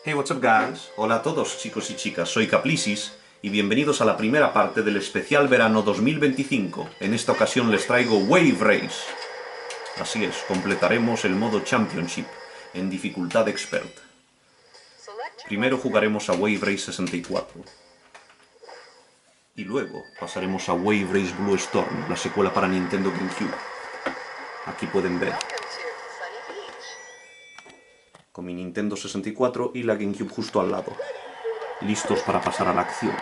Hey, what's up guys? Hola a todos chicos y chicas, soy Caplisis y bienvenidos a la primera parte del especial verano 2025. En esta ocasión les traigo Wave Race. Así es, completaremos el modo Championship en dificultad Expert. Primero jugaremos a Wave Race 64. Y luego pasaremos a Wave Race Blue Storm, la secuela para Nintendo GameCube. Aquí pueden ver. Con mi Nintendo 64 y la GameCube justo al lado. Listos para pasar a la acción.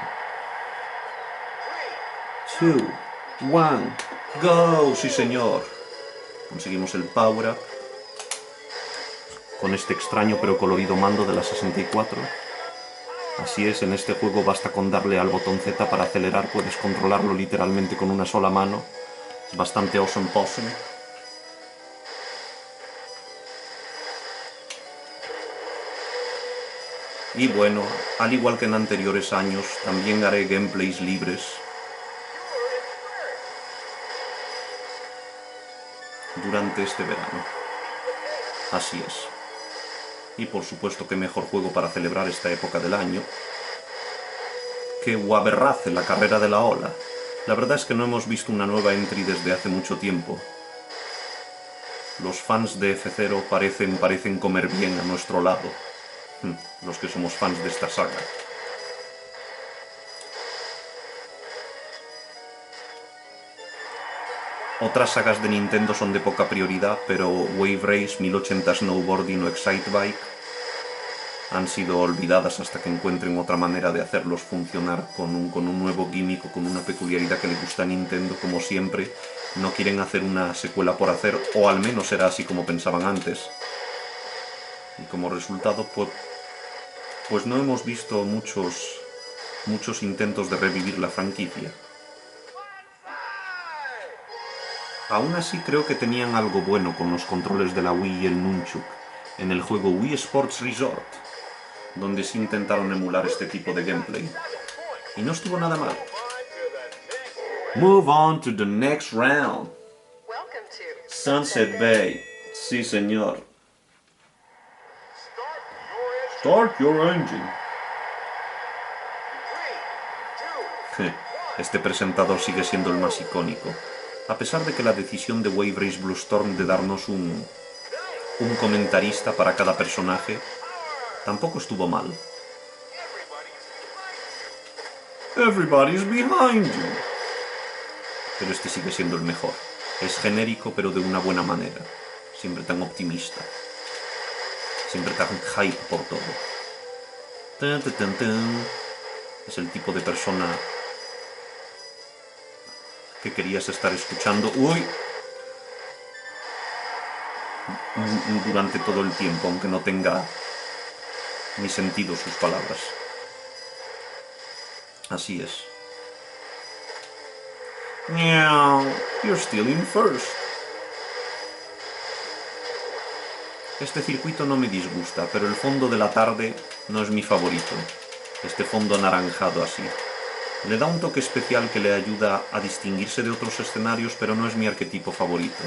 2, 1, go, sí señor. Conseguimos el power up con este extraño pero colorido mando de la 64. Así es, en este juego basta con darle al botón Z para acelerar, puedes controlarlo literalmente con una sola mano. Es bastante awesome possum. Y bueno, al igual que en anteriores años, también haré gameplays libres. Durante este verano. Así es. Y por supuesto, qué mejor juego para celebrar esta época del año que Waberrace, la carrera de la ola. La verdad es que no hemos visto una nueva entry desde hace mucho tiempo. Los fans de F0 parecen comer bien a nuestro lado. Los que somos fans de esta saga. Otras sagas de Nintendo son de poca prioridad, pero Wave Race, 1080 Snowboarding o Excitebike han sido olvidadas hasta que encuentren otra manera de hacerlos funcionar con un nuevo gimmick o con una peculiaridad que le gusta a Nintendo. Como siempre, no quieren hacer una secuela por hacer, o al menos era así como pensaban antes. Y como resultado, pues no hemos visto muchos intentos de revivir la franquicia. Aún así creo que tenían algo bueno con los controles de la Wii y el Nunchuk en el juego Wii Sports Resort, donde sí intentaron emular este tipo de gameplay. Y no estuvo nada mal. Move on to the next round. Sunset Bay. Sí, señor. Start your engine. Este presentador sigue siendo el más icónico. A pesar de que la decisión de Wave Race Blue Storm de darnos un comentarista para cada personaje tampoco estuvo mal. Everybody's behind you. Pero este sigue siendo el mejor. Es genérico pero de una buena manera. Siempre tan optimista. Siempre tan hype por todo. Es el tipo de persona que querías estar escuchando durante todo el tiempo, aunque no tenga ni sentido sus palabras. Así es. You're still in first. Este circuito no me disgusta, pero el fondo de la tarde no es mi favorito. Este fondo anaranjado así. Le da un toque especial que le ayuda a distinguirse de otros escenarios, pero no es mi arquetipo favorito.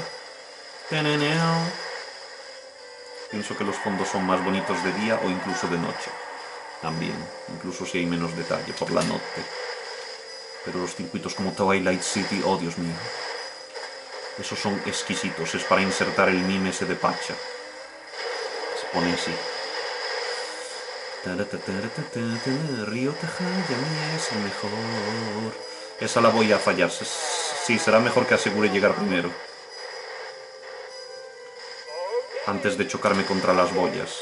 Pienso que los fondos son más bonitos de día o incluso de noche. También, incluso si hay menos detalle por la noche. Pero los circuitos como Twilight City, oh Dios mío. Esos son exquisitos, es para insertar el meme ese de Pacha. Se pone así. Río Tajayami es el mejor. Esa la voy a fallar. Sí, será mejor que asegure llegar primero. Antes de chocarme contra las boyas,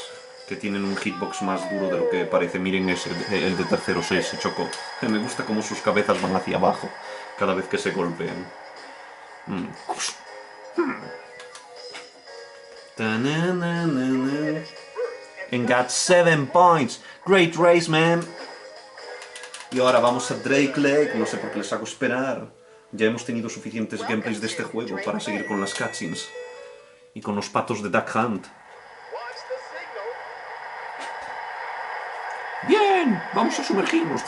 que tienen un hitbox más duro de lo que parece. Miren ese, el de tercero se chocó. Me gusta cómo sus cabezas van hacia abajo cada vez que se golpean. And got 7 points. Great race, man. Y ahora vamos a Drake Lake. No sé por qué les hago esperar. Ya hemos tenido suficientes gameplays de este juego para seguir con las cutscenes. Y con los patos de Duck Hunt. Bien, vamos a sumergirnos.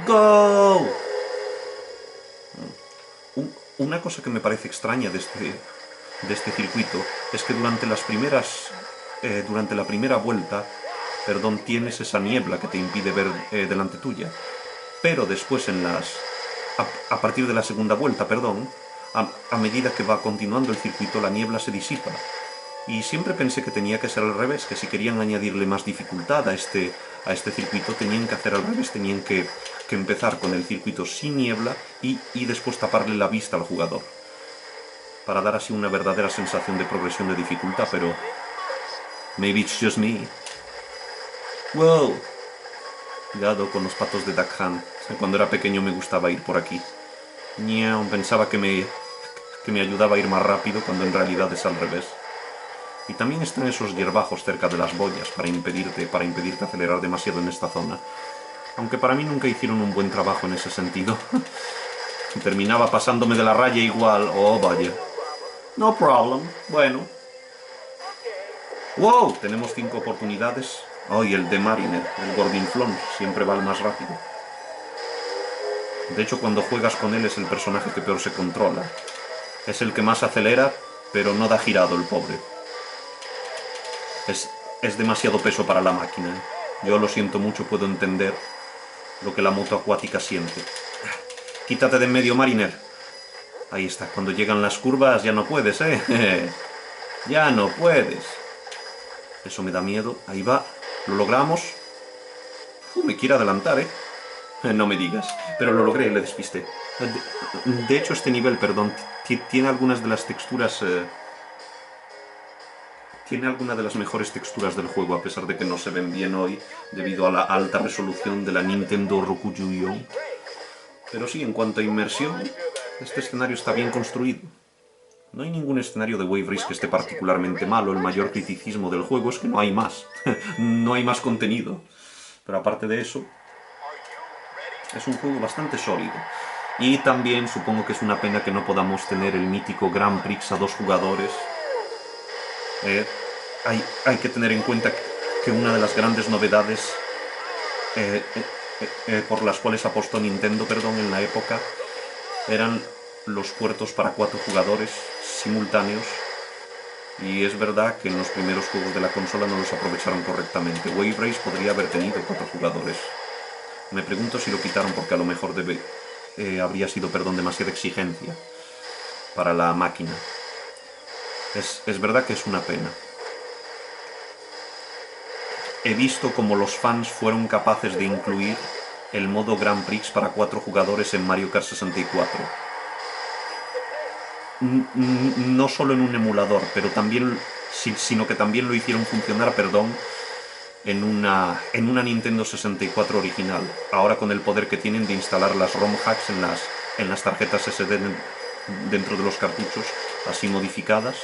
¡Go! Una cosa que me parece extraña de este circuito es que durante la primera vuelta perdón, tienes esa niebla que te impide ver delante tuya. Pero después a partir de la segunda vuelta, perdón, a medida que va continuando el circuito, la niebla se disipa. Y siempre pensé que tenía que ser al revés, que si querían añadirle más dificultad a este circuito, tenían que hacer al revés, tenían que empezar con el circuito sin niebla y después taparle la vista al jugador, para dar así una verdadera sensación de progresión de dificultad, pero maybe it's just me. Wow, cuidado con los patos de Duck Hunt. Cuando era pequeño me gustaba ir por aquí. Pensaba que me ayudaba a ir más rápido, cuando en realidad es al revés. Y también están esos hierbajos cerca de las boyas para impedirte acelerar demasiado en esta zona. Aunque para mí nunca hicieron un buen trabajo en ese sentido. Terminaba pasándome de la raya igual. Oh, vaya. No problem. Bueno. ¡Wow! Tenemos 5 oportunidades. Oh, y el de Mariner, el Gordinflón, siempre va el más rápido. De hecho, cuando juegas con él es el personaje que peor se controla. Es el que más acelera, pero no da girado el pobre. Es demasiado peso para la máquina. Yo lo siento mucho, puedo entender lo que la moto acuática siente. Quítate de en medio, Mariner. Ahí está, cuando llegan las curvas ya no puedes, ¿eh? Ya no puedes. Eso me da miedo. Ahí va, lo logramos. Me quiere adelantar, ¿eh? No me digas, pero lo logré, le despisté. De hecho, este nivel, perdón, tiene algunas de las texturas... Tiene algunas de las mejores texturas del juego, a pesar de que no se ven bien hoy, debido a la alta resolución de la Nintendo Rokujuyo. Pero sí, en cuanto a inmersión, este escenario está bien construido. No hay ningún escenario de Wave Race que esté particularmente malo. El mayor criticismo del juego es que no hay más. No hay más contenido. Pero aparte de eso, es un juego bastante sólido. Y también supongo que es una pena que no podamos tener el mítico Grand Prix a 2 jugadores. Hay que tener en cuenta que una de las grandes novedades por las cuales apostó Nintendo, en la época, eran los puertos para 4 jugadores simultáneos. Y es verdad que en los primeros juegos de la consola no los aprovecharon correctamente. Wave Race podría haber tenido 4 jugadores. Me pregunto si lo quitaron porque a lo mejor habría sido, demasiada exigencia para la máquina. Es verdad que es una pena. He visto cómo los fans fueron capaces de incluir el modo Grand Prix para 4 jugadores en Mario Kart 64. No solo en un emulador, pero también, sino que también lo hicieron funcionar, en una Nintendo 64 original. Ahora, con el poder que tienen de instalar las ROM hacks en las tarjetas SD dentro de los cartuchos, así modificadas,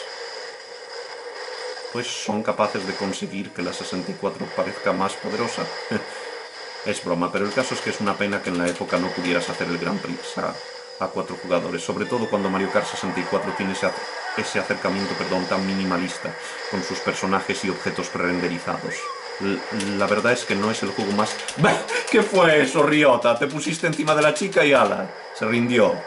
pues son capaces de conseguir que la 64 parezca más poderosa. Es broma, pero el caso es que es una pena que en la época no pudieras hacer el Grand Prix a 4 jugadores, sobre todo cuando Mario Kart 64 tiene ese acercamiento tan minimalista con sus personajes y objetos prerenderizados. La verdad es que no es el juego más... ¿Qué fue eso, Ryota? Te pusiste encima de la chica y ala, se rindió.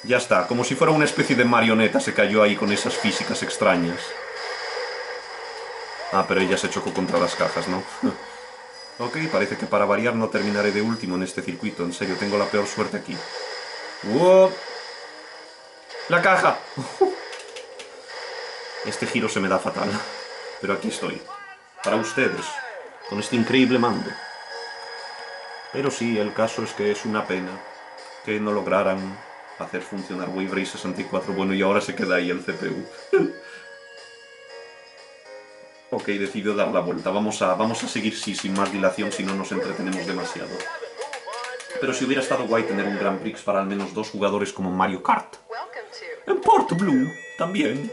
Ya está, como si fuera una especie de marioneta se cayó ahí con esas físicas extrañas. Ah, pero ella se chocó contra las cajas, ¿no? Ok, parece que para variar no terminaré de último en este circuito. En serio, tengo la peor suerte aquí. ¡Wow! ¡La caja! Este giro se me da fatal. Pero aquí estoy. Para ustedes. Con este increíble mando. Pero sí, el caso es que es una pena que no lograran hacer funcionar Wave Race 64. Bueno, y ahora se queda ahí el CPU. Ok, decidió dar la vuelta. Vamos a seguir sin más dilación, si no nos entretenemos demasiado. Pero si hubiera estado guay tener un Grand Prix para al menos 2 jugadores como Mario Kart. En Port Blue, también.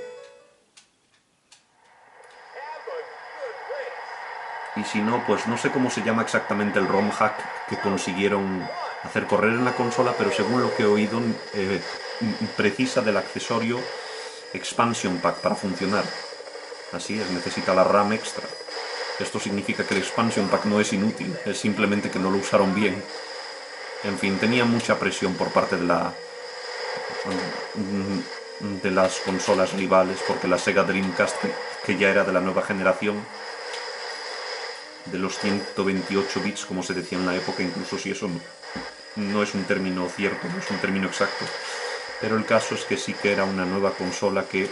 Y si no, pues no sé cómo se llama exactamente el ROM hack que consiguieron hacer correr en la consola, pero según lo que he oído, precisa del accesorio Expansion Pack para funcionar. Así es, necesita la RAM extra. Esto significa que el Expansion Pack no es inútil, es simplemente que no lo usaron bien. En fin, tenía mucha presión por parte de de las consolas rivales, porque la Sega Dreamcast, que ya era de la nueva generación, de los 128 bits, como se decía en la época, incluso si eso no es un término cierto, no es un término exacto, pero el caso es que sí que era una nueva consola que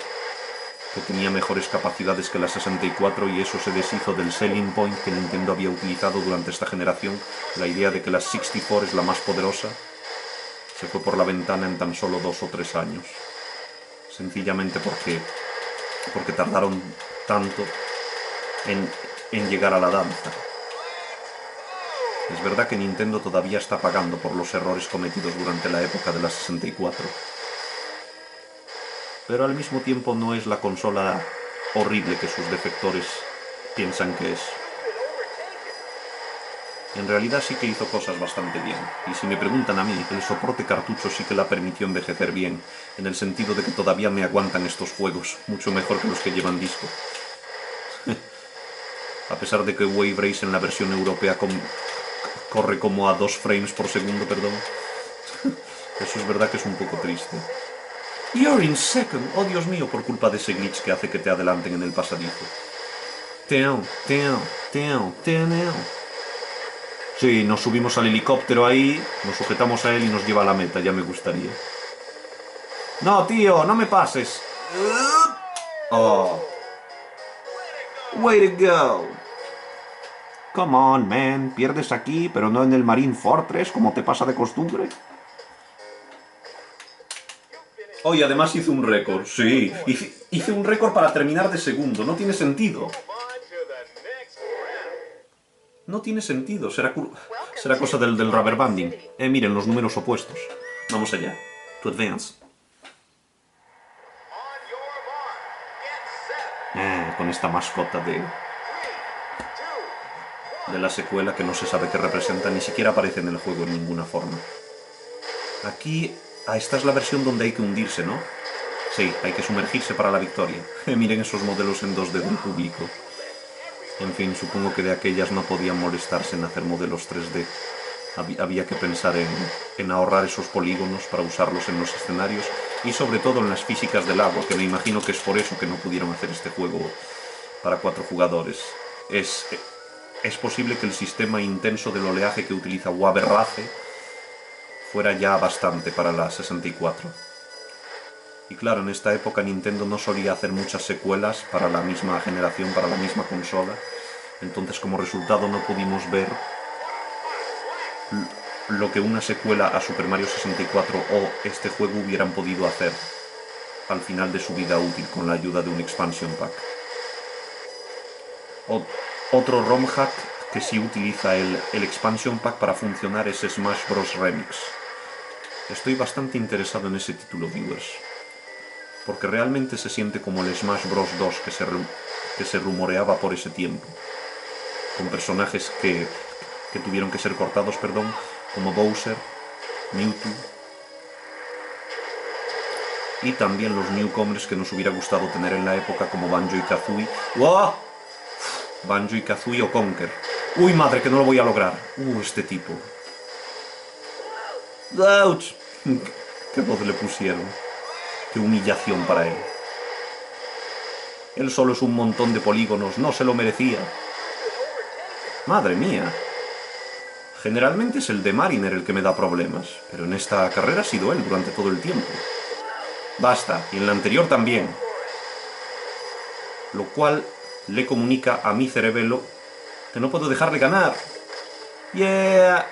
tenía mejores capacidades que la 64, y eso se deshizo del selling point que Nintendo había utilizado durante esta generación, la idea de que la 64 es la más poderosa, se fue por la ventana en tan solo 2 o 3 años. Sencillamente porque tardaron tanto en llegar a la danza. Es verdad que Nintendo todavía está pagando por los errores cometidos durante la época de la 64. Pero al mismo tiempo no es la consola horrible que sus defectores piensan que es. En realidad sí que hizo cosas bastante bien. Y si me preguntan a mí, el soporte cartucho sí que la permitió envejecer bien, en el sentido de que todavía me aguantan estos juegos, mucho mejor que los que llevan disco. A pesar de que Wave Race en la versión europea corre como a 2 frames por segundo, perdón. Eso es verdad que es un poco triste. You're in second. Oh, Dios mío, por culpa de ese glitch que hace que te adelanten en el pasadizo. Sí, nos subimos al helicóptero ahí, nos sujetamos a él y nos lleva a la meta, ya me gustaría. No, tío, no me pases. Oh. Way to go. Come on, man, pierdes aquí, pero no en el Marine Fortress, como te pasa de costumbre. Oh, y además hice un récord, sí. Hice un récord para terminar de segundo, no tiene sentido. No tiene sentido, será cosa del rubber banding. Miren, los números opuestos. Vamos allá. To advance. Con esta mascota de la secuela que no se sabe qué representa, ni siquiera aparece en el juego en ninguna forma. Aquí, esta es la versión donde hay que hundirse, ¿no? Sí, hay que sumergirse para la victoria. Miren esos modelos en 2D del público. En fin, supongo que de aquellas no podían molestarse en hacer modelos 3D. Había que pensar en ahorrar esos polígonos para usarlos en los escenarios y sobre todo en las físicas del agua, que me imagino que es por eso que no pudieron hacer este juego para 4 jugadores. Es posible que el sistema intenso del oleaje que utiliza Waberrace fuera ya bastante para la 64. Y claro, en esta época Nintendo no solía hacer muchas secuelas para la misma generación, para la misma consola. Entonces, como resultado, no pudimos ver lo que una secuela a Super Mario 64 o este juego hubieran podido hacer al final de su vida útil con la ayuda de un expansion pack. Otro ROM hack que sí utiliza el expansion pack para funcionar es Smash Bros. Remix. Estoy bastante interesado en ese título, viewers, porque realmente se siente como el Smash Bros. 2 que se rumoreaba por ese tiempo, con personajes que tuvieron que ser cortados, perdón, como Bowser, Mewtwo, y también los newcomers que nos hubiera gustado tener en la época, como Banjo y Kazooie. ¡Wow! Banjo y Kazooie o Conker. ¡Uy, madre, que no lo voy a lograr! Este tipo. ¡Ouch! ¡Qué voz le pusieron! ¡Qué humillación para él! Él solo es un montón de polígonos, no se lo merecía. ¡Madre mía! Generalmente es el de Mariner el que me da problemas, pero en esta carrera ha sido él durante todo el tiempo. Basta, y en la anterior también. Lo cual le comunica a mi cerebelo que no puedo dejarle ganar. ¡Yeah!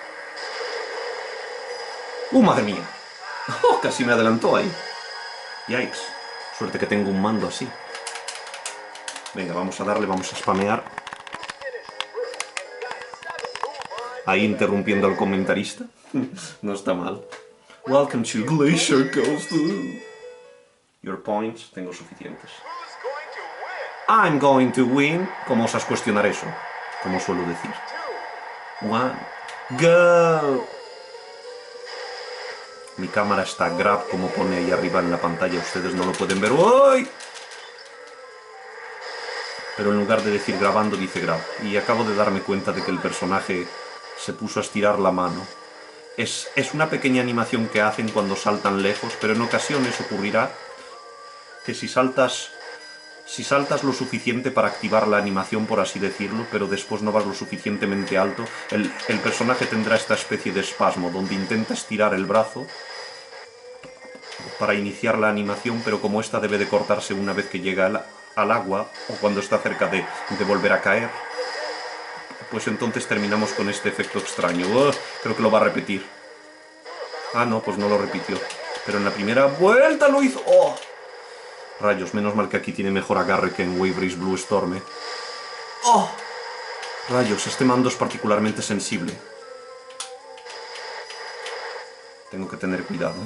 ¡Madre mía! ¡Oh, casi me adelantó ahí! Yikes. Suerte que tengo un mando así. Venga, vamos a darle, vamos a spamear. Ahí interrumpiendo al comentarista. No está mal. Welcome to Glacier Coast. Your points, tengo suficientes. I'm going to win. ¿Cómo osas cuestionar eso? Como suelo decir. 1, go. Mi cámara está grab, como pone ahí arriba en la pantalla. Ustedes no lo pueden ver. ¡Uy! Pero en lugar de decir grabando, dice grab. Y acabo de darme cuenta de que el personaje se puso a estirar la mano. Es una pequeña animación que hacen cuando saltan lejos, pero en ocasiones ocurrirá que si saltas lo suficiente para activar la animación, por así decirlo, pero después no vas lo suficientemente alto, el personaje tendrá esta especie de espasmo, donde intenta estirar el brazo para iniciar la animación, pero como esta debe de cortarse una vez que llega al agua, o cuando está cerca de volver a caer, pues entonces terminamos con este efecto extraño. Creo que lo va a repetir. Ah, no, pues no lo repitió. Pero en la primera vuelta lo hizo. ¡Oh! Rayos, menos mal que aquí tiene mejor agarre que en Wave Race Blue Storm. ¡Oh! Rayos, este mando es particularmente sensible. Tengo que tener cuidado.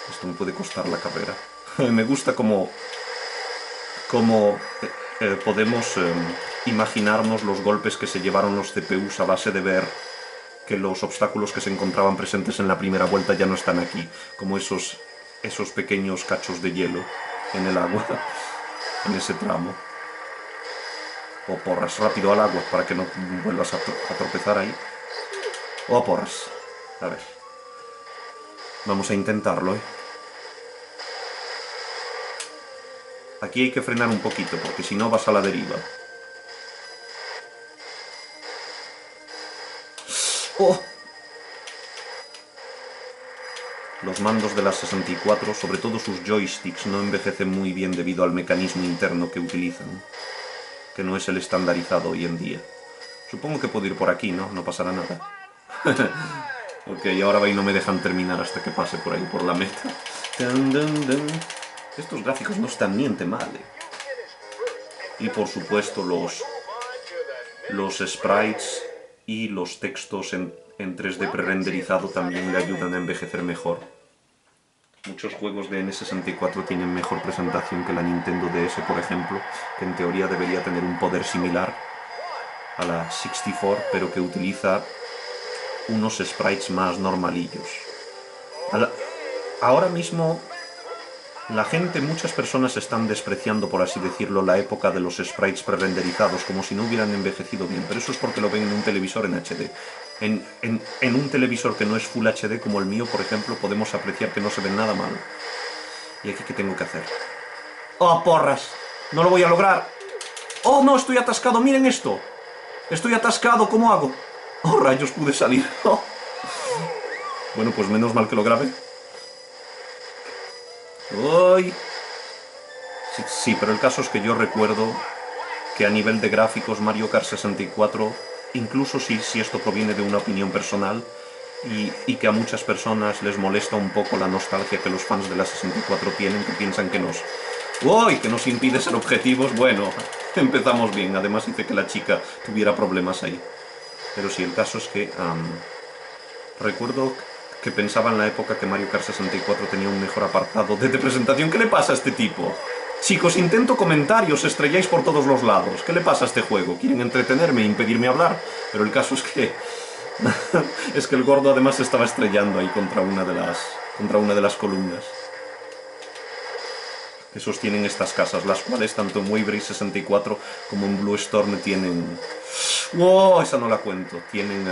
Esto me puede costar la carrera. Me gusta cómo podemos imaginarnos los golpes que se llevaron los CPUs a base de ver que los obstáculos que se encontraban presentes en la primera vuelta ya no están aquí, como esos pequeños cachos de hielo en el agua, en ese tramo. O porras, rápido al agua para que no vuelvas a tropezar ahí. O a porras. A ver. Vamos a intentarlo, Aquí hay que frenar un poquito, porque si no vas a la deriva. ¡Oh! Los mandos de la 64, sobre todo sus joysticks, no envejecen muy bien debido al mecanismo interno que utilizan, que no es el estandarizado hoy en día. Supongo que puedo ir por aquí, ¿no? No pasará nada. Ok, ahora va y no me dejan terminar hasta que pase por ahí, por la meta. Dun, dun, dun. Estos gráficos no están niente mal, Y por supuesto los sprites y los textos en 3D pre-renderizado también le ayudan a envejecer mejor. Muchos juegos de N64 tienen mejor presentación que la Nintendo DS, por ejemplo, que en teoría debería tener un poder similar a la 64, pero que utiliza unos sprites más normalillos. Ahora mismo muchas personas están despreciando, por así decirlo, la época de los sprites pre-renderizados, como si no hubieran envejecido bien, pero eso es porque lo ven en un televisor en HD. En un televisor que no es Full HD como el mío, por ejemplo, podemos apreciar que no se ven nada mal. ¿Y aquí qué tengo que hacer? ¡Oh, porras! ¡No lo voy a lograr! ¡Oh, no! ¡Estoy atascado! ¡Miren esto! ¡Estoy atascado! ¿Cómo hago? ¡Oh, rayos! Pude salir. ¡Oh! Bueno, pues menos mal que lo grabé. ¡Uy! Sí, pero el caso es que yo recuerdo que a nivel de gráficos Mario Kart 64, incluso si esto proviene de una opinión personal, y que a muchas personas les molesta un poco la nostalgia que los fans de la 64 tienen, que piensan que nos impide ser objetivos. Bueno, empezamos bien. Además hice que la chica tuviera problemas ahí. Pero sí, el caso es que recuerdo que pensaba en la época que Mario Kart 64 tenía un mejor apartado de presentación. ¿Qué le pasa a este tipo? Chicos, intento comentarios, estrelláis por todos los lados. ¿Qué le pasa a este juego? ¿Quieren entretenerme e impedirme hablar? Pero el caso es que es que el gordo además se estaba estrellando ahí contra una de las columnas que sostienen estas casas, las cuales tanto en Wave Race 64 como en Blue Storm tienen... ¡Wow! Esa no la cuento. Tienen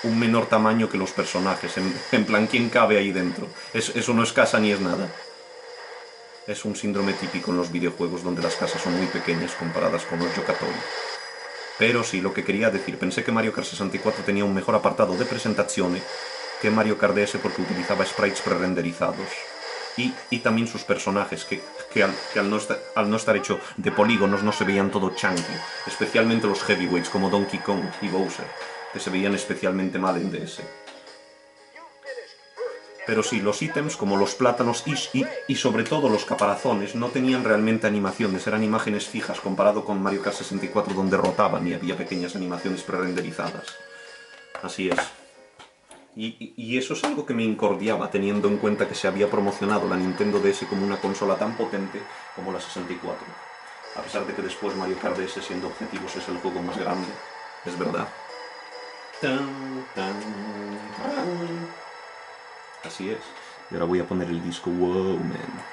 un menor tamaño que los personajes. En plan, ¿quién cabe ahí dentro? Eso no es casa ni es nada. Es un síndrome típico en los videojuegos donde las casas son muy pequeñas comparadas con los Yokatori. Pero sí, lo que quería decir, pensé que Mario Kart 64 tenía un mejor apartado de presentación que Mario Kart DS porque utilizaba sprites pre-renderizados. Y también sus personajes, que al no estar hecho de polígonos no se veían todo chunky. Especialmente los heavyweights como Donkey Kong y Bowser, que se veían especialmente mal en DS. Pero sí, los ítems como los plátanos y sobre todo los caparazones no tenían realmente animaciones, eran imágenes fijas comparado con Mario Kart 64 donde rotaban y había pequeñas animaciones pre-renderizadas. Así es. Y eso es algo que me incordiaba, teniendo en cuenta que se había promocionado la Nintendo DS como una consola tan potente como la 64. A pesar de que después Mario Kart DS, siendo objetivos, es el juego más grande. Es verdad. Así es. Y ahora voy a poner el disco Wow, Man.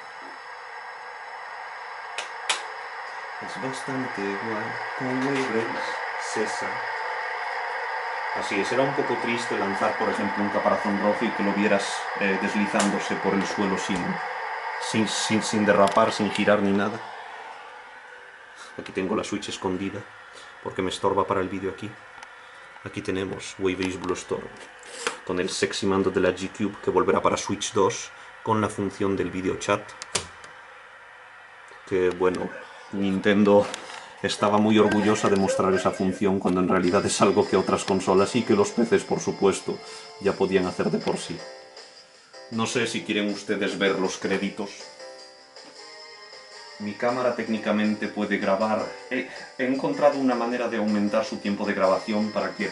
Es bastante igual con Wave Race, César. Así es, era un poco triste lanzar, por ejemplo, un caparazón rojo y que lo vieras deslizándose por el suelo sin sin derrapar, sin girar ni nada. Aquí tengo la Switch escondida, porque me estorba para el vídeo aquí. Aquí tenemos Wave Race Blue Storm, con el sexy mando de la G-Cube, que volverá para Switch 2, con la función del video chat. Que bueno, Nintendo estaba muy orgullosa de mostrar esa función, cuando en realidad es algo que otras consolas y que los PCs, por supuesto, ya podían hacer de por sí. No sé si quieren ustedes ver los créditos. Mi cámara técnicamente puede grabar. He encontrado una manera de aumentar su tiempo de grabación para que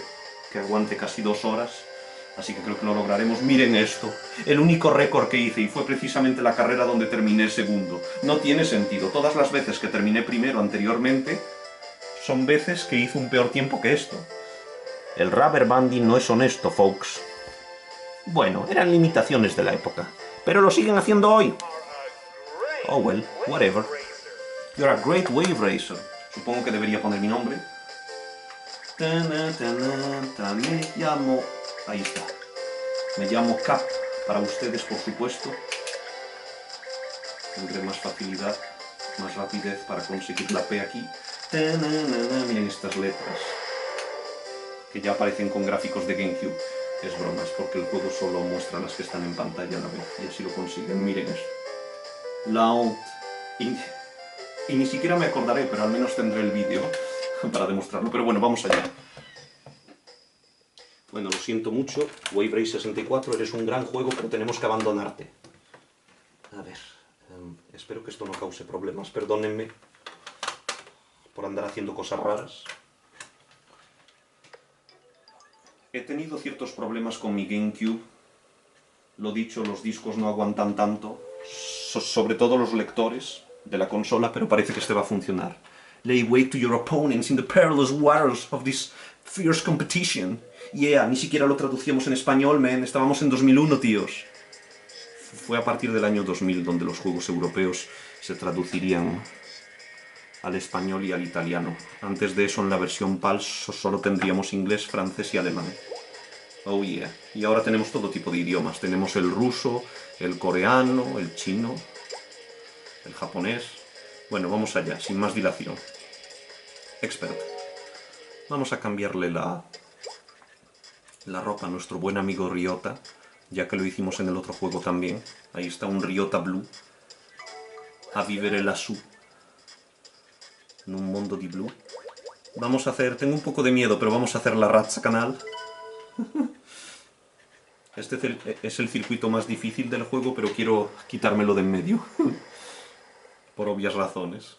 aguante casi 2 horas. Así que creo que lo lograremos. Miren esto. El único récord que hice, y fue precisamente la carrera donde terminé segundo. No tiene sentido. Todas las veces que terminé primero anteriormente son veces que hice un peor tiempo que esto. El rubber banding no es honesto, folks. Bueno, eran limitaciones de la época. Pero lo siguen haciendo hoy. Oh well, whatever. You're a great wave racer. Supongo que debería poner mi nombre. Me llamo... Ahí está. Me llamo Cap. Para ustedes, por supuesto. Tendré más facilidad, más rapidez para conseguir la P aquí. Miren estas letras, que ya aparecen con gráficos de GameCube. Es broma, es porque el juego solo muestra las que están en pantalla a la vez. Y así lo consiguen. Miren eso. Loud. Y ni siquiera me acordaré, pero al menos tendré el vídeo para demostrarlo. Pero bueno, vamos allá. Bueno, lo siento mucho, Wave Race 64, eres un gran juego, pero tenemos que abandonarte. A ver, espero que esto no cause problemas, perdónenme por andar haciendo cosas raras. He tenido ciertos problemas con mi GameCube. Lo dicho, los discos no aguantan tanto, sobre todo los lectores de la consola, pero parece que este va a funcionar. Lay wait to your opponents in the perilous waters of this fierce competition. Yeah, ni siquiera lo traducíamos en español, man. Estábamos en 2001, tíos. Fue a partir del año 2000 donde los juegos europeos se traducirían al español y al italiano. Antes de eso, en la versión PAL solo tendríamos inglés, francés y alemán. Oh yeah. Y ahora tenemos todo tipo de idiomas. Tenemos el ruso, el coreano, el chino, el japonés. Bueno, vamos allá, sin más dilación. Expert. Vamos a cambiarle la ropa a nuestro buen amigo Ryota, ya que lo hicimos en el otro juego también. Ahí está un Ryota Blue. A vivere lassù, en un mondo di blu. Vamos a hacer... Tengo un poco de miedo, pero vamos a hacer la razza canal. Este es el circuito más difícil del juego, pero quiero quitármelo de en medio. Por obvias razones.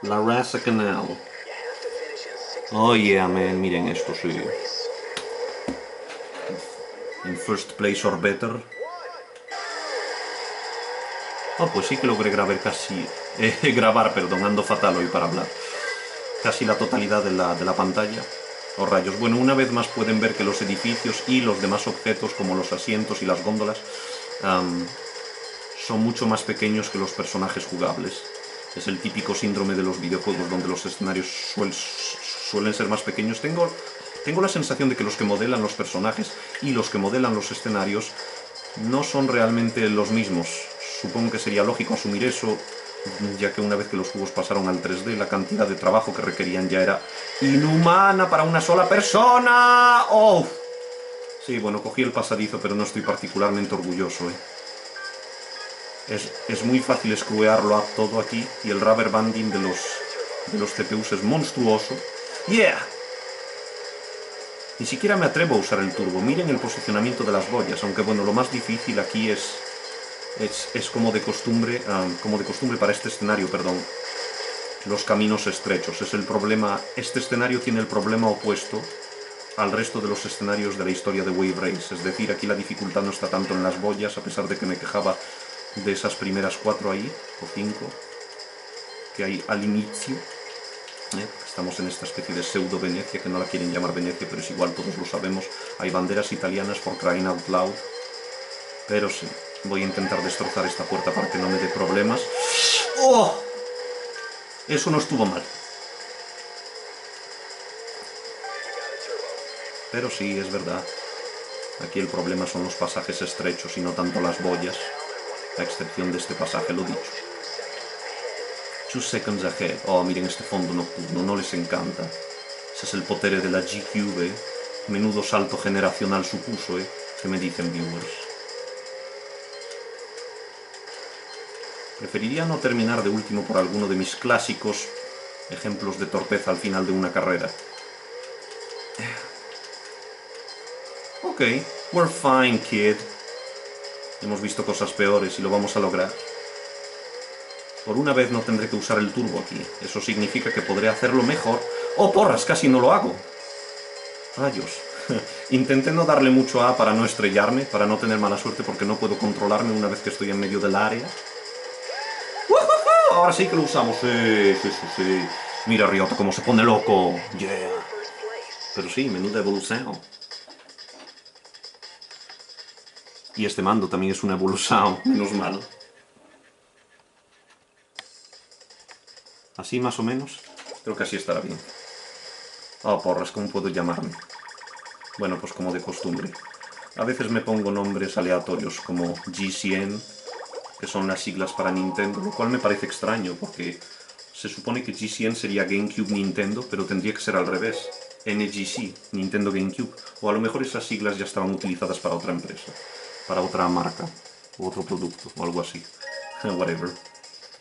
La Razza Canal. Oh yeah, man, miren esto, sí. In first place or better. Oh, pues sí que logré grabar casi... ando fatal hoy para hablar. Casi la totalidad de la pantalla. Oh rayos, bueno, una vez más pueden ver que los edificios y los demás objetos, como los asientos y las góndolas, son mucho más pequeños que los personajes jugables. Es el típico síndrome de los videojuegos, donde los escenarios suelen ser más pequeños. Tengo la sensación de que los que modelan los personajes y los que modelan los escenarios no son realmente los mismos. Supongo que sería lógico asumir eso, ya que una vez que los juegos pasaron al 3D, la cantidad de trabajo que requerían ya era inhumana para una sola persona. ¡Oh! Sí, bueno, cogí el pasadizo, pero no estoy particularmente orgulloso, Es muy fácil screwearlo a todo aquí, y el rubber banding de los CPUs es monstruoso. ¡Yeah! Ni siquiera me atrevo a usar el turbo. Miren el posicionamiento de las boyas, aunque bueno, lo más difícil aquí es como de costumbre para este escenario, perdón, los caminos estrechos. Es el problema. Este escenario tiene el problema opuesto al resto de los escenarios de la historia de Wave Race. Es decir, aquí la dificultad no está tanto en las boyas, a pesar de que me quejaba de esas primeras 4 ahí, o 5, que hay al inicio. Estamos en esta especie de pseudo Venecia, que no la quieren llamar Venecia, pero es igual, todos lo sabemos. Hay banderas italianas, for crying out loud. Pero sí, voy a intentar destrozar esta puerta para que no me dé problemas. ¡Oh! Eso no estuvo mal. Pero sí, es verdad. Aquí el problema son los pasajes estrechos y no tanto las boyas, a excepción de este pasaje, lo dicho. 2 seconds ahead. Oh, miren este fondo nocturno, no les encanta. Ese es el potere de la G-Cube, ¿eh? Menudo salto generacional supuso, ¿eh? ¿Qué me dicen, viewers? Preferiría no terminar de último por alguno de mis clásicos ejemplos de torpeza al final de una carrera. Ok, we're fine, kid. Hemos visto cosas peores y lo vamos a lograr. Por una vez no tendré que usar el turbo aquí. Eso significa que podré hacerlo mejor. ¡Oh, porras! Casi no lo hago. Rayos. Intenté no darle mucho A para no estrellarme, para no tener mala suerte porque no puedo controlarme una vez que estoy en medio del área. ¡Woohoo! Ahora sí que lo usamos. Sí, sí, sí, sí. Mira Ryota cómo se pone loco. Yeah. Pero sí, menuda evolución. Y este mando también es una evolución, menos mal. Así más o menos. Creo que así estará bien. Oh, porras, ¿cómo puedo llamarme? Bueno, pues como de costumbre. A veces me pongo nombres aleatorios como GCN, que son las siglas para Nintendo, lo cual me parece extraño porque se supone que GCN sería GameCube Nintendo, pero tendría que ser al revés. NGC, Nintendo GameCube. O a lo mejor esas siglas ya estaban utilizadas para otra empresa, para otra marca, o otro producto, o algo así. Whatever.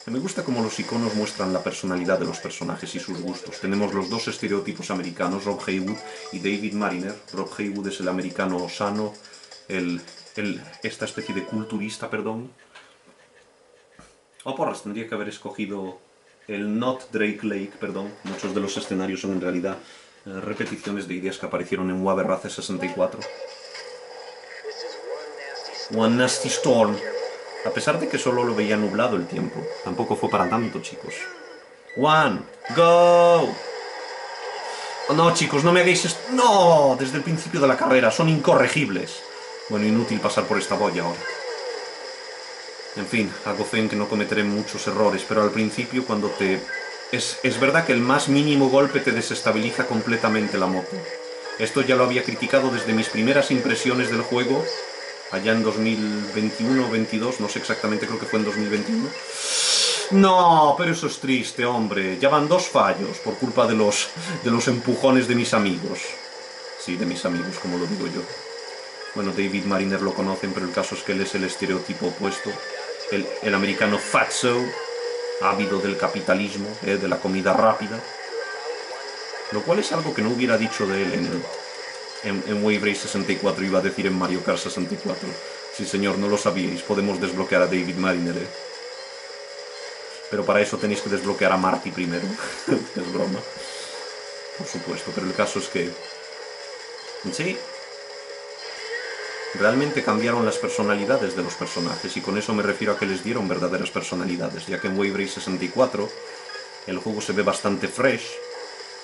Me gusta cómo los iconos muestran la personalidad de los personajes y sus gustos. Tenemos los dos estereotipos americanos, Rob Haywood y David Mariner. Rob Haywood es el americano sano, esta especie de culturista, perdón. Oh, porras, tendría que haber escogido el Not Drake Lake, perdón. Muchos de los escenarios son en realidad repeticiones de ideas que aparecieron en Waberrace 64. One Nasty Storm. A pesar de que solo lo veía nublado el tiempo, tampoco fue para tanto, chicos. One, go. Oh, no, chicos, no me hagáis esto. No, desde el principio de la carrera, son incorregibles. Bueno, inútil pasar por esta boya ahora. En fin, hago fe en que no cometeré muchos errores, pero al principio cuando te... Es verdad que el más mínimo golpe te desestabiliza completamente la moto. Esto ya lo había criticado desde mis primeras impresiones del juego, allá en 2021 o 22, no sé exactamente, creo que fue en 2021. No, pero eso es triste, hombre. Ya van 2 fallos por culpa de los empujones de mis amigos. Sí, de mis amigos, como lo digo yo. Bueno, David Mariner lo conocen, pero el caso es que él es el estereotipo opuesto. El americano fatso, ávido del capitalismo, de la comida rápida. Lo cual es algo que no hubiera dicho de él en Wave Race 64, iba a decir en Mario Kart 64. Sí, señor, no lo sabíais. Podemos desbloquear a David Mariner, Pero para eso tenéis que desbloquear a Marty primero. Es broma. Por supuesto, pero el caso es que... Sí. Realmente cambiaron las personalidades de los personajes, y con eso me refiero a que les dieron verdaderas personalidades, ya que en Wave Race 64 el juego se ve bastante fresh,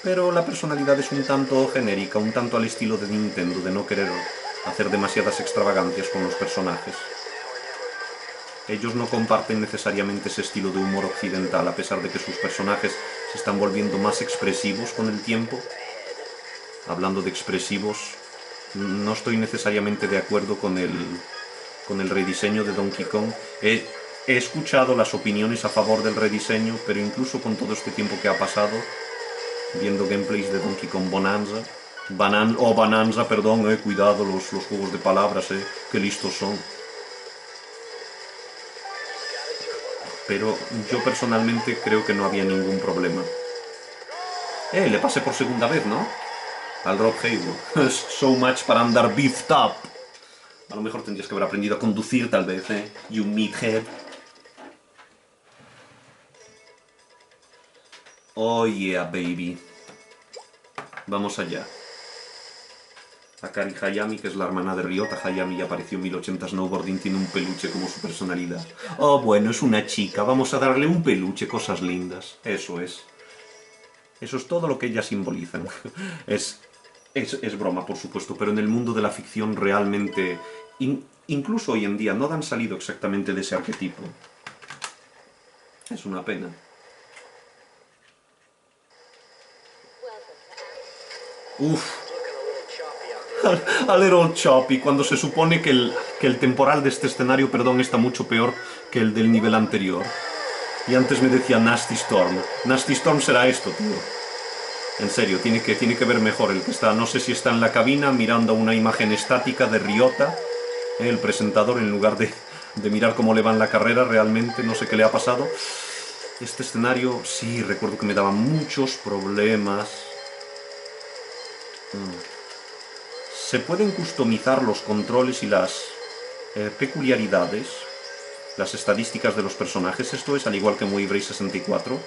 pero la personalidad es un tanto genérica, un tanto al estilo de Nintendo, de no querer hacer demasiadas extravagancias con los personajes. Ellos no comparten necesariamente ese estilo de humor occidental, a pesar de que sus personajes se están volviendo más expresivos con el tiempo. Hablando de expresivos, no estoy necesariamente de acuerdo con el rediseño de Donkey Kong. He escuchado las opiniones a favor del rediseño, pero incluso con todo este tiempo que ha pasado, viendo gameplays de Donkey Kong Bonanza, Bonanza, perdón, cuidado los juegos de palabras, qué listos son. Pero yo personalmente creo que no había ningún problema. Le pasé por segunda vez, ¿no? Al Rob Haywood. So much para andar beefed up. A lo mejor tendrías que haber aprendido a conducir, tal vez, You meathead. Oh yeah, baby. Vamos allá. Akari Hayami, que es la hermana de Ryota Hayami, ya apareció en 1080 Snowboarding, tiene un peluche como su personalidad. Oh, bueno, es una chica, vamos a darle un peluche, cosas lindas. Eso es. Eso es todo lo que ellas simbolizan. Es broma, por supuesto, pero en el mundo de la ficción realmente, incluso hoy en día, no han salido exactamente de ese arquetipo. Es una pena. Uf. a little choppy, cuando se supone que el temporal de este escenario, perdón, está mucho peor que el del nivel anterior. Y antes me decía Nasty Storm. Nasty Storm será esto, tío. En serio, tiene que ver mejor el que está. No sé si está en la cabina mirando a una imagen estática de Ryota, el presentador, en lugar de mirar cómo le va en la carrera realmente. No sé qué le ha pasado. Este escenario, sí, recuerdo que me daba muchos problemas. Se pueden customizar los controles y las peculiaridades, las estadísticas de los personajes. Esto es al igual que en Wave Race 64.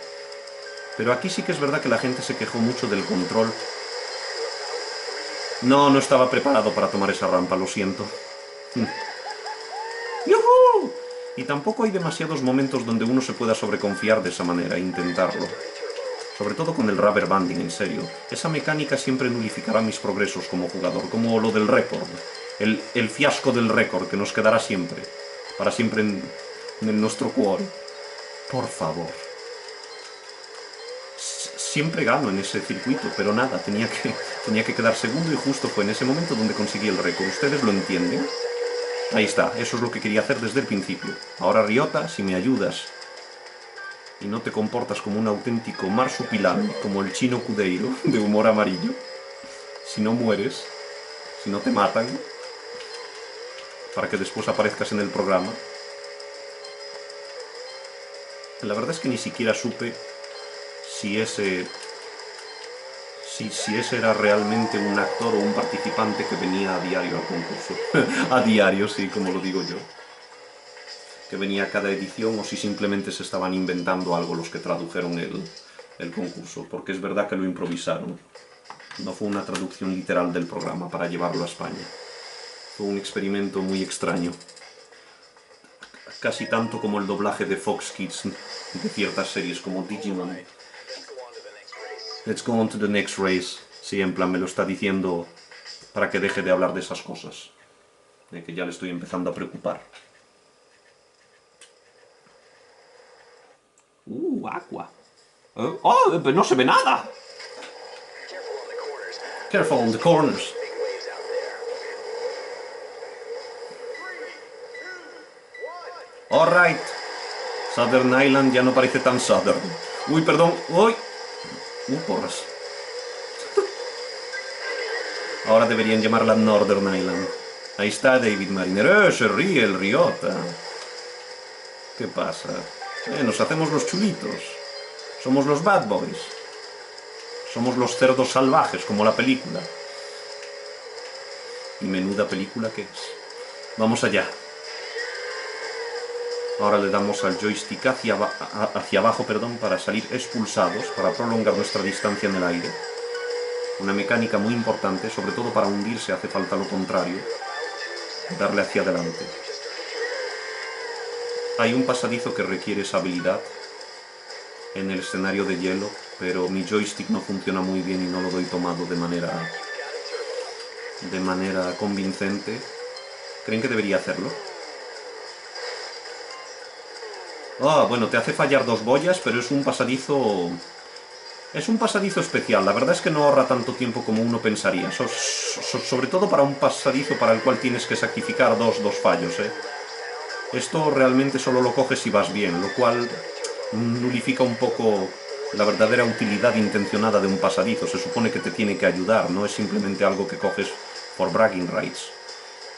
Pero aquí sí que es verdad que la gente se quejó mucho del control. No estaba preparado para tomar esa rampa, lo siento. ¡Yujú! Y tampoco hay demasiados momentos donde uno se pueda sobreconfiar de esa manera e intentarlo. Sobre todo con el rubber banding, en serio. Esa mecánica siempre nulificará mis progresos como jugador, como lo del récord. El fiasco del récord, que nos quedará siempre. Para siempre en nuestro cuore. Por favor. Siempre gano en ese circuito, pero nada, tenía que quedar segundo y justo fue en ese momento donde conseguí el récord. ¿Ustedes lo entienden? Ahí está, eso es lo que quería hacer desde el principio. Ahora, Ryota, si me ayudas y no te comportas como un auténtico marsupilami, como el chino Cudeiro de humor amarillo, si no mueres, si no te matan, para que después aparezcas en el programa. La verdad es que ni siquiera supe si ese era realmente un actor o un participante que venía a diario al concurso. A diario, sí, como lo digo yo. Que venía a cada edición o si simplemente se estaban inventando algo los que tradujeron el concurso. Porque es verdad que lo improvisaron. No fue una traducción literal del programa para llevarlo a España. Fue un experimento muy extraño. Casi tanto como el doblaje de Fox Kids de ciertas series como Digimon. Let's go on to the next race. Sí, en plan me lo está diciendo para que deje de hablar de esas cosas. De que ya le estoy empezando a preocupar. Aqua. ¡Oh! Pero no se ve nada. Careful on the corners. Alright. Southern Island ya no parece tan Southern. Uy, perdón. Uy. Porras. Ahora deberían llamarla Northern Island. Ahí está David Mariner. Se ríe el Ryota. ¿Qué pasa? Nos hacemos los chulitos. Somos los bad boys. Somos los cerdos salvajes, como la película. Y menuda película que es. Vamos allá. Ahora le damos al joystick hacia abajo, para salir expulsados, para prolongar nuestra distancia en el aire. Una mecánica muy importante, sobre todo para hundirse hace falta lo contrario. Darle hacia adelante. Hay un pasadizo que requiere esa habilidad en el escenario de hielo, pero mi joystick no funciona muy bien y no lo doy tomado de manera convincente. ¿Creen que debería hacerlo? Bueno, te hace fallar 2 boyas, pero es un pasadizo... Es un pasadizo especial. La verdad es que no ahorra tanto tiempo como uno pensaría. Sobre todo para un pasadizo para el cual tienes que sacrificar dos fallos, ¿eh? Esto realmente solo lo coges si vas bien, lo cual nulifica un poco la verdadera utilidad intencionada de un pasadizo. Se supone que te tiene que ayudar, no es simplemente algo que coges por bragging rights.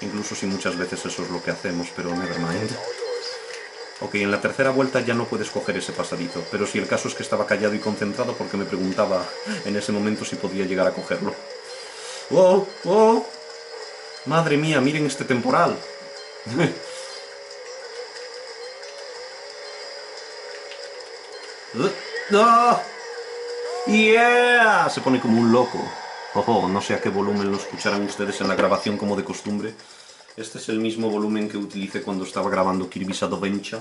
Incluso si muchas veces eso es lo que hacemos, pero nevermind. Ok, en la tercera vuelta ya no puedes coger ese pasadizo, pero si el caso es que estaba callado y concentrado porque me preguntaba en ese momento si podía llegar a cogerlo. ¡Oh! ¡Oh! ¡Madre mía, miren este temporal! ¡Oh! ¡Yeah! Se pone como un loco. Ojo, no sé a qué volumen lo escucharán ustedes en la grabación como de costumbre. Este es el mismo volumen que utilicé cuando estaba grabando Kirby's Adventure,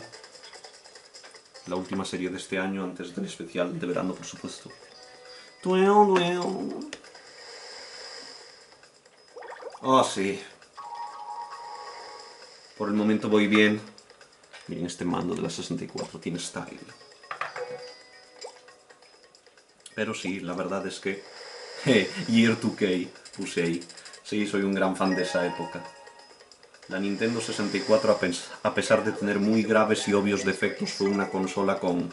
la última serie de este año, antes del especial de verano, por supuesto. Oh, sí. Por el momento voy bien. Miren, este mando de la 64 tiene style. Pero sí, la verdad es que... Year 2K, puse ahí. Sí, soy un gran fan de esa época. La Nintendo 64, a pesar de tener muy graves y obvios defectos, fue una consola con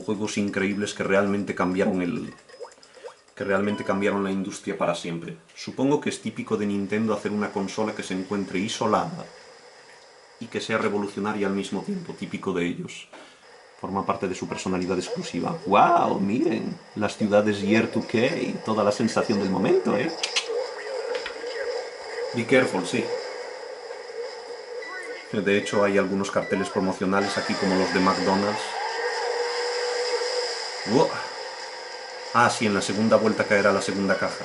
juegos increíbles que realmente cambiaron la industria para siempre. Supongo que es típico de Nintendo hacer una consola que se encuentre isolada y que sea revolucionaria al mismo tiempo, típico de ellos. Forma parte de su personalidad exclusiva. ¡Wow! Miren, las ciudades Year 2K, toda la sensación del momento, ¿eh? Be careful, sí. De hecho, hay algunos carteles promocionales aquí como los de McDonald's. ¡Wow! Ah, sí, en la segunda vuelta caerá la segunda caja.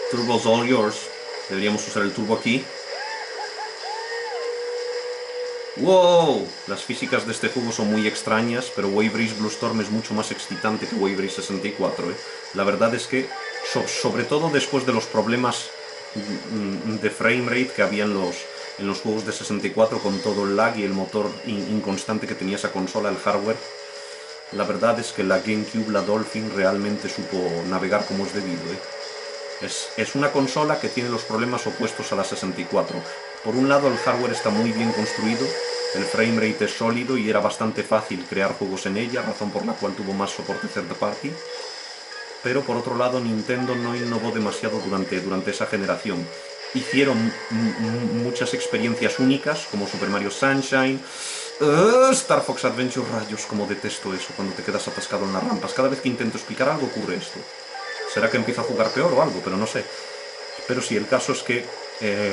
Turbo's all yours. Deberíamos usar el turbo aquí. ¡Wow! Las físicas de este juego son muy extrañas, pero Wave Race Blue Storm es mucho más excitante que Wave Race 64, ¿eh? La verdad es que, sobre todo después de los problemas de framerate que había en los juegos de 64 con todo el lag y el motor inconstante que tenía esa consola, el hardware, la verdad es que la GameCube, la Dolphin, realmente supo navegar como es debido, ¿eh? Es una consola que tiene los problemas opuestos a la 64. Por un lado, el hardware está muy bien construido, el framerate es sólido y era bastante fácil crear juegos en ella, razón por la cual tuvo más soporte third party. Pero por otro lado, Nintendo no innovó demasiado durante esa generación. Hicieron muchas experiencias únicas, como Super Mario Sunshine, Star Fox Adventure, rayos, como detesto eso, cuando te quedas atascado en las rampas. Cada vez que intento explicar algo ocurre esto. Será que empiezo a jugar peor o algo, pero no sé. Pero sí, el caso es que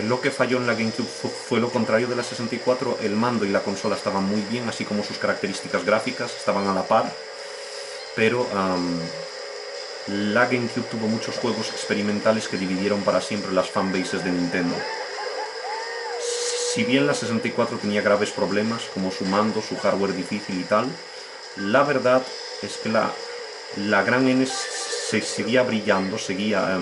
lo que falló en la GameCube fue lo contrario de la 64. El mando y la consola estaban muy bien, así como sus características gráficas estaban a la par. Pero la GameCube tuvo muchos juegos experimentales que dividieron para siempre las fanbases de Nintendo. Si bien la 64 tenía graves problemas, como su mando, su hardware difícil y tal, la verdad es que la gran N seguía brillando, seguía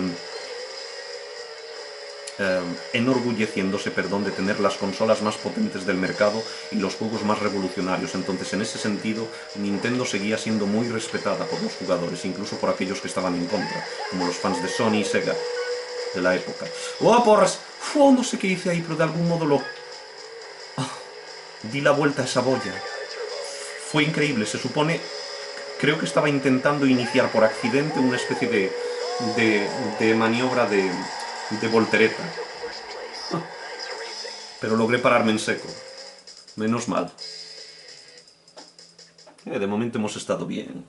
enorgulleciéndose, de tener las consolas más potentes del mercado y los juegos más revolucionarios. Entonces, en ese sentido, Nintendo seguía siendo muy respetada por los jugadores, incluso por aquellos que estaban en contra, como los fans de Sony y Sega de la época. ¡Oh, porras! No sé qué hice ahí, pero de algún modo di la vuelta a esa boya. Fue increíble, se supone. Creo que estaba intentando iniciar por accidente una especie de maniobra de voltereta. Pero logré pararme en seco. Menos mal. De momento hemos estado bien.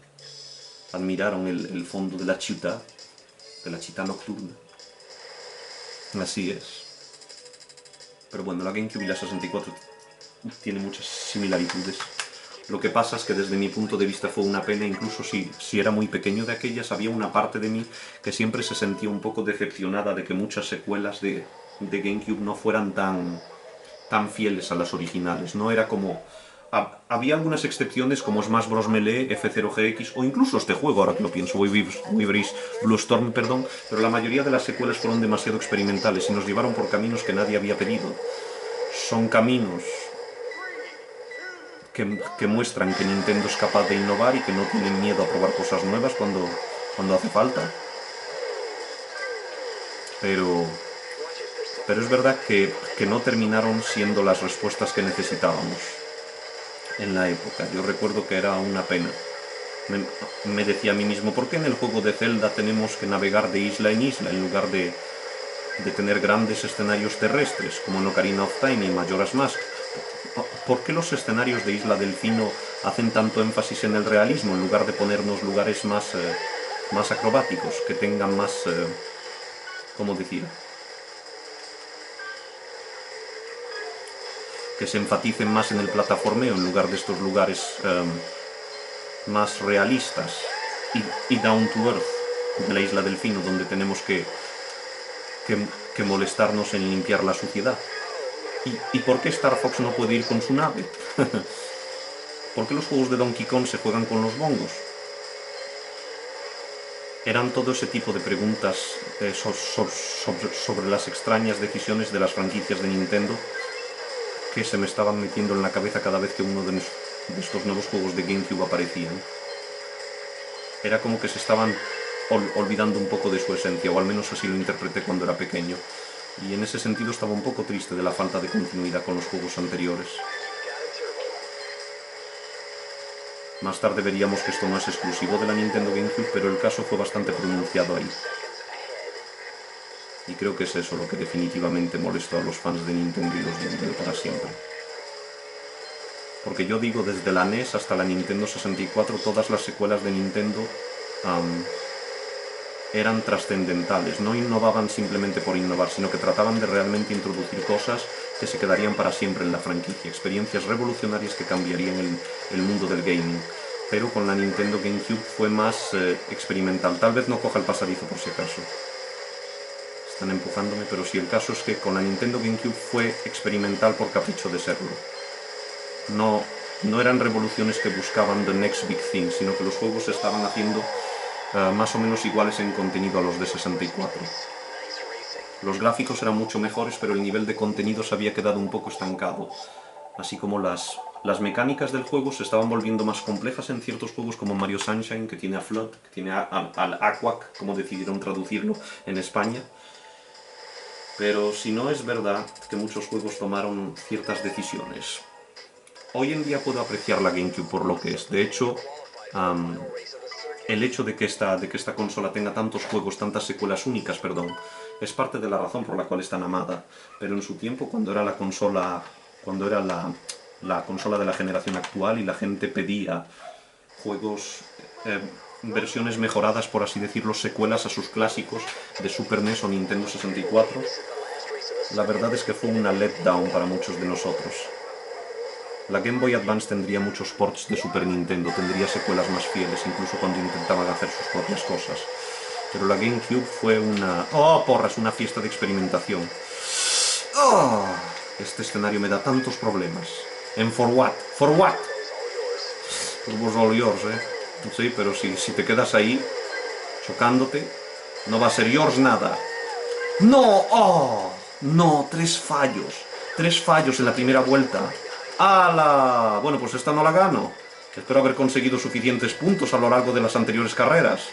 Admiraron el fondo de la ciudad nocturna. Así es. Pero bueno, la GameCube y la 64 tienen muchas similitudes. Lo que pasa es que desde mi punto de vista fue una pena, incluso si era muy pequeño de aquellas, había una parte de mí que siempre se sentía un poco decepcionada de que muchas secuelas de GameCube no fueran tan fieles a las originales. No era como... Había algunas excepciones como Smash Bros. Melee, F0GX o incluso este juego, ahora que lo pienso, Wave Race Blue Storm, perdón, pero la mayoría de las secuelas fueron demasiado experimentales y nos llevaron por caminos que nadie había pedido. Son caminos que muestran que Nintendo es capaz de innovar y que no tienen miedo a probar cosas nuevas cuando hace falta. Pero es verdad que no terminaron siendo las respuestas que necesitábamos en la época. Yo recuerdo que era una pena. Me decía a mí mismo, ¿por qué en el juego de Zelda tenemos que navegar de isla en isla en lugar de tener grandes escenarios terrestres como en Ocarina of Time y Majora's Mask? ¿Por qué los escenarios de Isla Delfino hacen tanto énfasis en el realismo en lugar de ponernos lugares más acrobáticos, que tengan más, ¿cómo decir? Que se enfaticen más en el plataformeo en lugar de estos lugares más realistas y down to earth de la Isla Delfino, donde tenemos que molestarnos en limpiar la suciedad. ¿Y por qué Star Fox no puede ir con su nave? ¿Por qué los juegos de Donkey Kong se juegan con los bongos? Eran todo ese tipo de preguntas sobre las extrañas decisiones de las franquicias de Nintendo que se me estaban metiendo en la cabeza cada vez que uno de estos nuevos juegos de GameCube aparecían. Era como que se estaban olvidando un poco de su esencia, o al menos así lo interpreté cuando era pequeño. Y en ese sentido estaba un poco triste de la falta de continuidad con los juegos anteriores. Más tarde veríamos que esto no es exclusivo de la Nintendo GameCube, pero el caso fue bastante pronunciado ahí. Y creo que es eso lo que definitivamente molestó a los fans de Nintendo y los dividió para siempre. Porque yo digo, desde la NES hasta la Nintendo 64, todas las secuelas de Nintendo eran trascendentales. No innovaban simplemente por innovar, sino que trataban de realmente introducir cosas que se quedarían para siempre en la franquicia. Experiencias revolucionarias que cambiarían el mundo del gaming. Pero con la Nintendo GameCube fue más experimental. Tal vez no coja el pasadizo por si acaso. Están empujándome, pero sí, el caso es que con la Nintendo GameCube fue experimental por capricho de serlo. No eran revoluciones que buscaban the next big thing, sino que los juegos se estaban haciendo más o menos iguales en contenido a los de 64. Los gráficos eran mucho mejores, pero el nivel de contenido se había quedado un poco estancado. Así como las mecánicas del juego se estaban volviendo más complejas en ciertos juegos como Mario Sunshine, que tiene a Flood, que tiene al Aquac, como decidieron traducirlo en España. Pero si no, es verdad que muchos juegos tomaron ciertas decisiones. Hoy en día puedo apreciar la GameCube por lo que es. De hecho, el hecho de que esta consola tenga tantos juegos, tantas secuelas únicas, perdón, es parte de la razón por la cual es tan amada. Pero en su tiempo, cuando era la consola de la generación actual y la gente pedía juegos, versiones mejoradas, por así decirlo, secuelas a sus clásicos de Super NES o Nintendo 64, la verdad es que fue una letdown para muchos de nosotros. La Game Boy Advance tendría muchos ports de Super Nintendo, tendría secuelas más fieles, incluso cuando intentaban hacer sus propias cosas. Pero la GameCube fue una... ¡Oh, porras! Una fiesta de experimentación. ¡Oh! Este escenario me da tantos problemas. ¿En for what? ¿For what? It was all yours, Sí, pero si te quedas ahí, chocándote, no va a ser yours nada. ¡No! ¡Oh! No, 3 fallos. 3 fallos en la primera vuelta. ¡Hala! Bueno, pues esta no la gano. Espero haber conseguido suficientes puntos a lo largo de las anteriores carreras.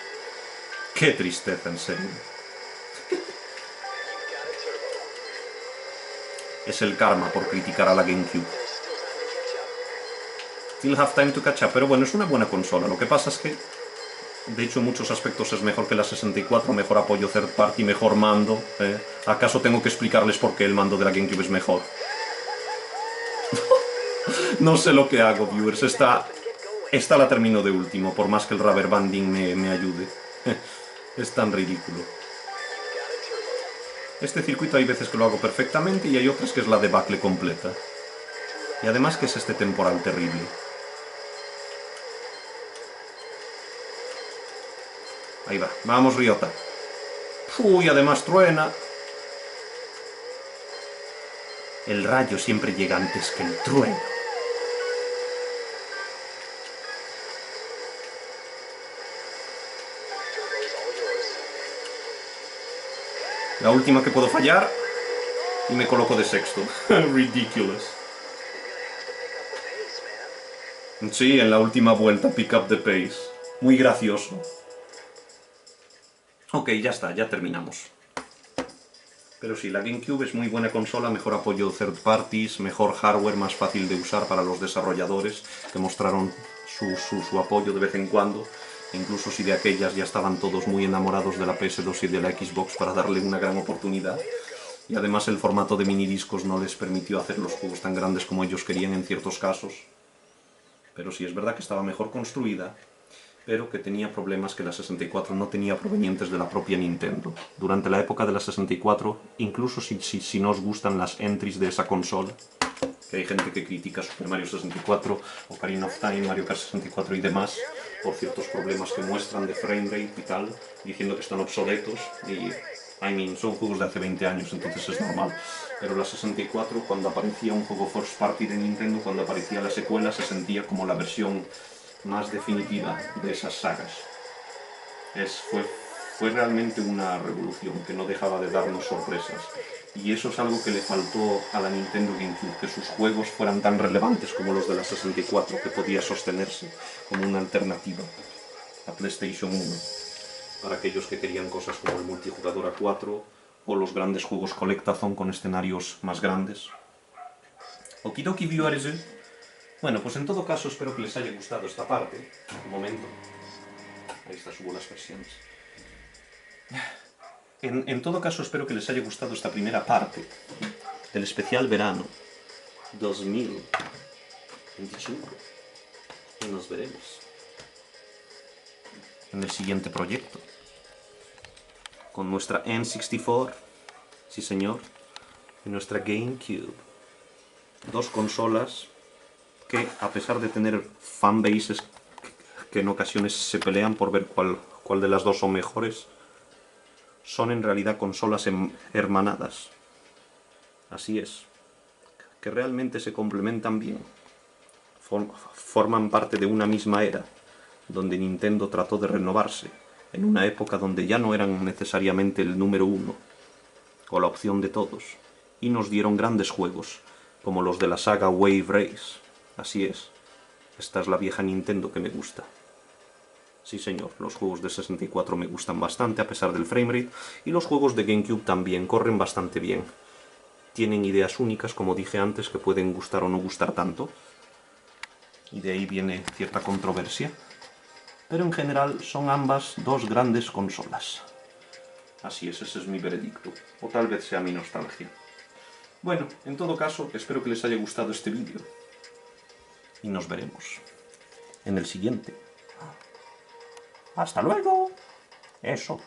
¡Qué tristeza, en serio! Es el karma por criticar a la GameCube. Still have time to catch up. Pero bueno, es una buena consola. Lo que pasa es que, de hecho, en muchos aspectos es mejor que la 64, mejor apoyo third party, mejor mando. ¿Acaso tengo que explicarles por qué el mando de la GameCube es mejor? No sé lo que hago, viewers. Esta la termino de último, por más que el rubber banding me ayude. Es tan ridículo. Este circuito hay veces que lo hago perfectamente y hay otras que es la debacle completa. Y además, que es este temporal terrible. Ahí va. Vamos, Ryota. Uy, además truena. El rayo siempre llega antes que el trueno. La última que puedo fallar y me coloco de sexto. Ridiculous. Sí, en la última vuelta, pick up the pace. Muy gracioso. Ok, ya está, ya terminamos. Pero sí, la GameCube es muy buena consola, mejor apoyo third parties, mejor hardware, más fácil de usar para los desarrolladores, que mostraron su apoyo de vez en cuando. Incluso si de aquellas ya estaban todos muy enamorados de la PS2 y de la Xbox, para darle una gran oportunidad. Y además el formato de minidiscos no les permitió hacer los juegos tan grandes como ellos querían en ciertos casos. Pero sí, es verdad que estaba mejor construida, pero que tenía problemas que la 64 no tenía provenientes de la propia Nintendo. Durante la época de la 64, incluso si no os gustan las entries de esa consola, que hay gente que critica Super Mario 64, Ocarina of Time, Mario Kart 64 y demás, por ciertos problemas que muestran de framerate y tal, diciendo que están obsoletos, y son juegos de hace 20 años, entonces es normal. Pero la 64, cuando aparecía un juego first party de Nintendo, cuando aparecía la secuela, se sentía como la versión más definitiva de esas sagas. Fue realmente una revolución que no dejaba de darnos sorpresas. Y eso es algo que le faltó a la Nintendo GameCube, que sus juegos fueran tan relevantes como los de la 64, que podía sostenerse como una alternativa. la PlayStation 1, para aquellos que querían cosas como el multijugador a 4 o los grandes juegos Collectathon con escenarios más grandes. Okidoki viewers. Bueno, pues en todo caso espero que les haya gustado esta parte. Un momento. Ahí está, subo las versiones. En todo caso espero que les haya gustado esta primera parte del especial verano 2025. Y nos veremos en el siguiente proyecto con nuestra N64, sí señor, y nuestra GameCube. Dos consolas que, a pesar de tener fanbases que en ocasiones se pelean por ver cuál de las dos son mejores, son en realidad consolas hermanadas. Así es, que realmente se complementan bien. Forman parte de una misma era, donde Nintendo trató de renovarse, en una época donde ya no eran necesariamente el número uno, o la opción de todos, y nos dieron grandes juegos, como los de la saga Wave Race. Así es, esta es la vieja Nintendo que me gusta. Sí señor, los juegos de 64 me gustan bastante a pesar del framerate, y los juegos de GameCube también corren bastante bien. Tienen ideas únicas, como dije antes, que pueden gustar o no gustar tanto, y de ahí viene cierta controversia, pero en general son ambas dos grandes consolas. Así es, ese es mi veredicto, o tal vez sea mi nostalgia. Bueno, en todo caso, espero que les haya gustado este vídeo, y nos veremos en el siguiente. ¡Hasta luego! Eso.